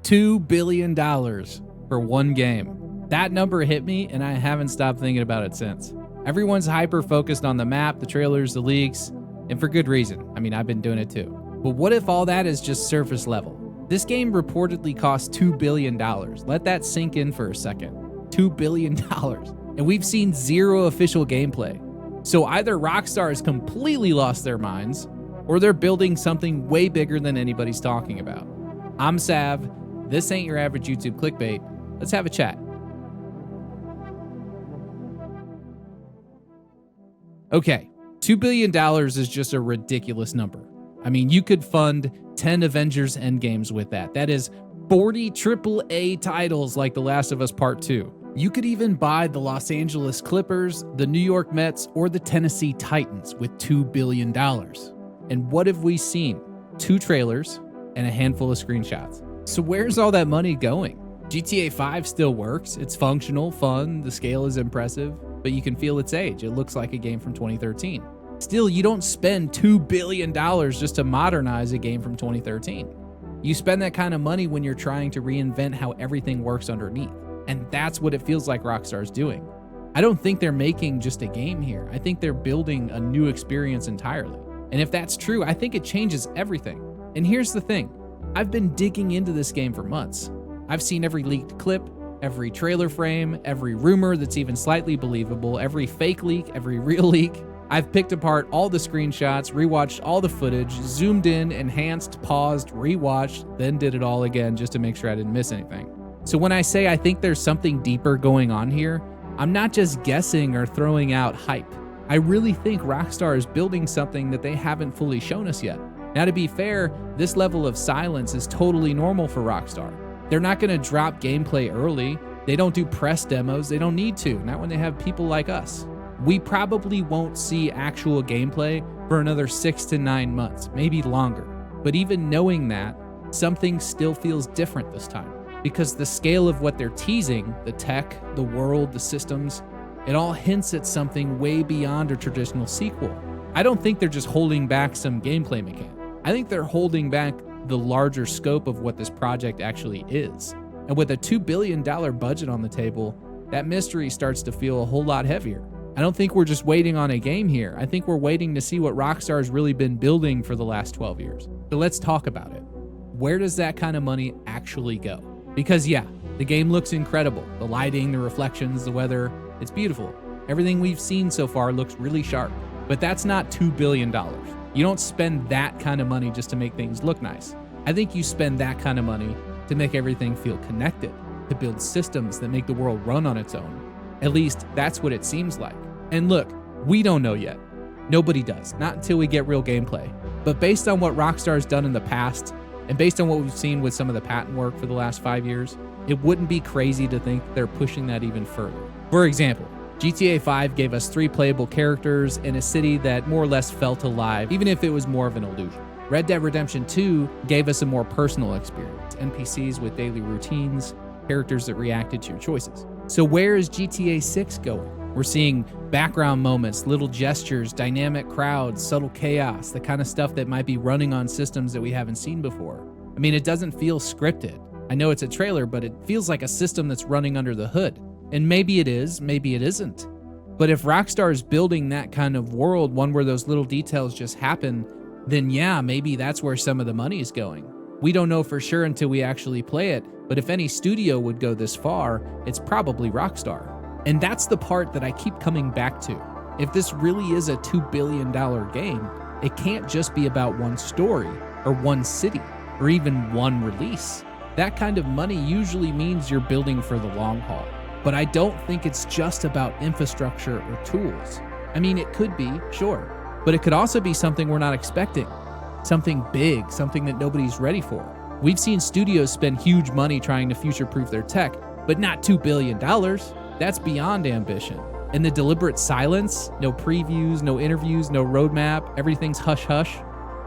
$2 billion for one game. That number hit me, and I haven't stopped thinking about it since. Everyone's hyper-focused on the map, the trailers, the leaks, and for good reason. I mean, I've been doing it too. But what if all that is just surface level? This game reportedly cost $2 billion. Let that sink in for a second. $2 billion. And we've seen zero official gameplay. So either Rockstar has completely lost their minds, or they're building something way bigger than anybody's talking about. I'm Sav. This ain't your average YouTube clickbait. Let's have a chat. Okay, $2 billion is just a ridiculous number. I mean, you could fund 10 Avengers Endgames with that. That is 40 AAA titles like The Last of Us Part 2. You could even buy the Los Angeles Clippers, the New York Mets, or the Tennessee Titans with $2 billion. And what have we seen? 2 trailers and a handful of screenshots. So where's all that money going? GTA 5 still works. It's functional, fun, the scale is impressive, but you can feel its age. It looks like a game from 2013. Still, you don't spend $2 billion just to modernize a game from 2013. You spend that kind of money when you're trying to reinvent how everything works underneath. And that's what it feels like Rockstar's doing. I don't think they're making just a game here. I think they're building a new experience entirely. And if that's true, I think it changes everything. And here's the thing. I've been digging into this game for months. I've seen every leaked clip, every trailer frame, every rumor that's even slightly believable, every fake leak, every real leak. I've picked apart all the screenshots, rewatched all the footage, zoomed in, enhanced, paused, rewatched, then did it all again just to make sure I didn't miss anything. So when I say I think there's something deeper going on here, I'm not just guessing or throwing out hype. I really think Rockstar is building something that they haven't fully shown us yet. Now, to be fair, this level of silence is totally normal for Rockstar. They're not going to drop gameplay early. They don't do press demos. They don't need to, not when they have people like us. We probably won't see actual gameplay for another 6 to 9 months, maybe longer. But even knowing that, something still feels different this time. Because the scale of what they're teasing, the tech, the world, the systems, it all hints at something way beyond a traditional sequel. I don't think they're just holding back some gameplay mechanic. I think they're holding back the larger scope of what this project actually is. And with a $2 billion budget on the table, that mystery starts to feel a whole lot heavier. I don't think we're just waiting on a game here. I think we're waiting to see what Rockstar's really been building for the last 12 years. So let's talk about it. Where does that kind of money actually go? Because yeah, the game looks incredible. The lighting, the reflections, the weather, it's beautiful. Everything we've seen so far looks really sharp. But that's not $2 billion. You don't spend that kind of money just to make things look nice. I think you spend that kind of money to make everything feel connected, to build systems that make the world run on its own. At least that's what it seems like. And look, we don't know yet. Nobody does, not until we get real gameplay. But based on what Rockstar's done in the past, and based on what we've seen with some of the patent work for the last 5 years, it wouldn't be crazy to think they're pushing that even further. For example, GTA 5 gave us 3 playable characters in a city that more or less felt alive, even if it was more of an illusion. Red Dead Redemption 2 gave us a more personal experience, NPCs with daily routines, characters that reacted to your choices. So where is GTA 6 going? We're seeing background moments, little gestures, dynamic crowds, subtle chaos, the kind of stuff that might be running on systems that we haven't seen before. I mean, it doesn't feel scripted. I know it's a trailer, but it feels like a system that's running under the hood. And maybe it is, maybe it isn't. But if Rockstar is building that kind of world, one where those little details just happen, then yeah, maybe that's where some of the money is going. We don't know for sure until we actually play it, but if any studio would go this far, it's probably Rockstar. And that's the part that I keep coming back to. If this really is a $2 billion game, it can't just be about one story, or one city, or even one release. That kind of money usually means you're building for the long haul. But I don't think it's just about infrastructure or tools. I mean, it could be, sure, but it could also be something we're not expecting. Something big, something that nobody's ready for. We've seen studios spend huge money trying to future-proof their tech, but not $2 billion. That's beyond ambition. And the deliberate silence, no previews, no interviews, no roadmap, everything's hush-hush,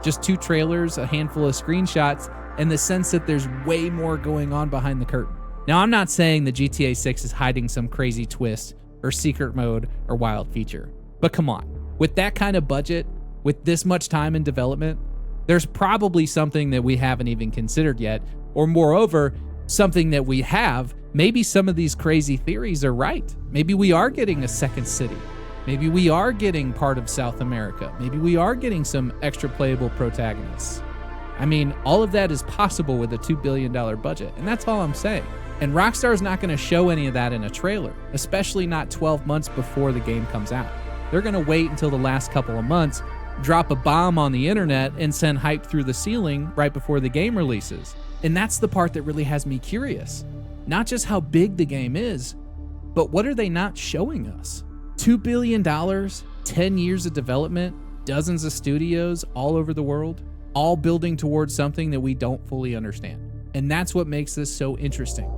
just 2 trailers, a handful of screenshots, and the sense that there's way more going on behind the curtain. Now, I'm not saying that GTA 6 is hiding some crazy twist or secret mode or wild feature, but come on. With that kind of budget, with this much time in development, there's probably something that we haven't even considered yet, Or moreover, something that we have, maybe some of these crazy theories are right. Maybe we are getting a second city. Maybe we are getting part of South America. Maybe we are getting some extra playable protagonists. I mean, all of that is possible with a $2 billion budget, and that's all I'm saying. And Rockstar's not going to show any of that in a trailer, especially not 12 months before the game comes out. They're going to wait until the last couple of months, drop a bomb on the internet, and send hype through the ceiling right before the game releases. And that's the part that really has me curious. Not just how big the game is, but what are they not showing us? $2 billion, 10 years of development, dozens of studios all over the world, all building towards something that we don't fully understand. And that's what makes this so interesting.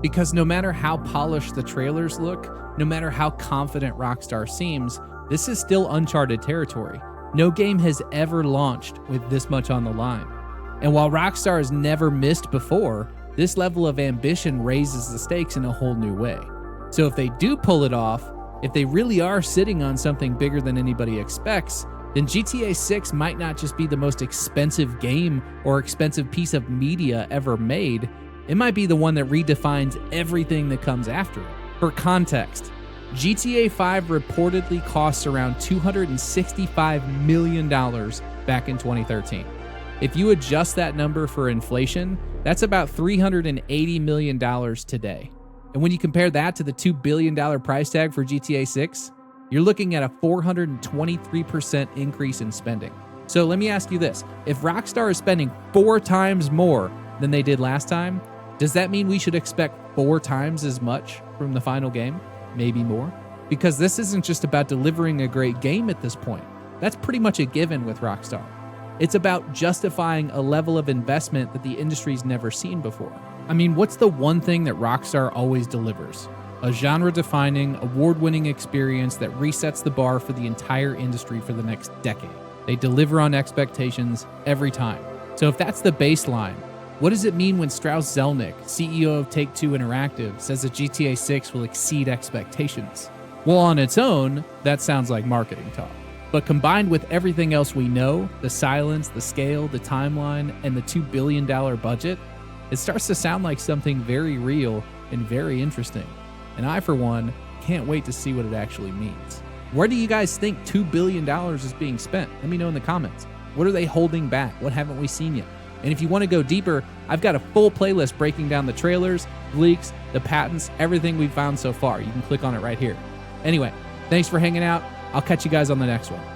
Because no matter how polished the trailers look, no matter how confident Rockstar seems, this is still uncharted territory. No game has ever launched with this much on the line. And while Rockstar has never missed before, this level of ambition raises the stakes in a whole new way. So if they do pull it off, if they really are sitting on something bigger than anybody expects, then GTA 6 might not just be the most expensive game or expensive piece of media ever made, it might be the one that redefines everything that comes after it. For context, GTA 5 reportedly costs around $265 million back in 2013. If you adjust that number for inflation, that's about $380 million today. And when you compare that to the $2 billion price tag for GTA 6, you're looking at a 423% increase in spending. So let me ask you this. If Rockstar is spending 4 times more than they did last time, does that mean we should expect 4 times as much from the final game? Maybe more? Because this isn't just about delivering a great game at this point. That's pretty much a given with Rockstar. It's about justifying a level of investment that the industry's never seen before. I mean, what's the one thing that Rockstar always delivers? A genre-defining, award-winning experience that resets the bar for the entire industry for the next decade. They deliver on expectations every time. So if that's the baseline, what does it mean when Strauss Zelnick, CEO of Take-Two Interactive, says that GTA 6 will exceed expectations? Well, on its own, that sounds like marketing talk. But combined with everything else we know, the silence, the scale, the timeline, and the $2 billion budget, it starts to sound like something very real and very interesting. And I, for one, can't wait to see what it actually means. Where do you guys think $2 billion is being spent? Let me know in the comments. What are they holding back? What haven't we seen yet? And if you want to go deeper, I've got a full playlist breaking down the trailers, leaks, the patents, everything we've found so far. You can click on it right here. Anyway, thanks for hanging out. I'll catch you guys on the next one.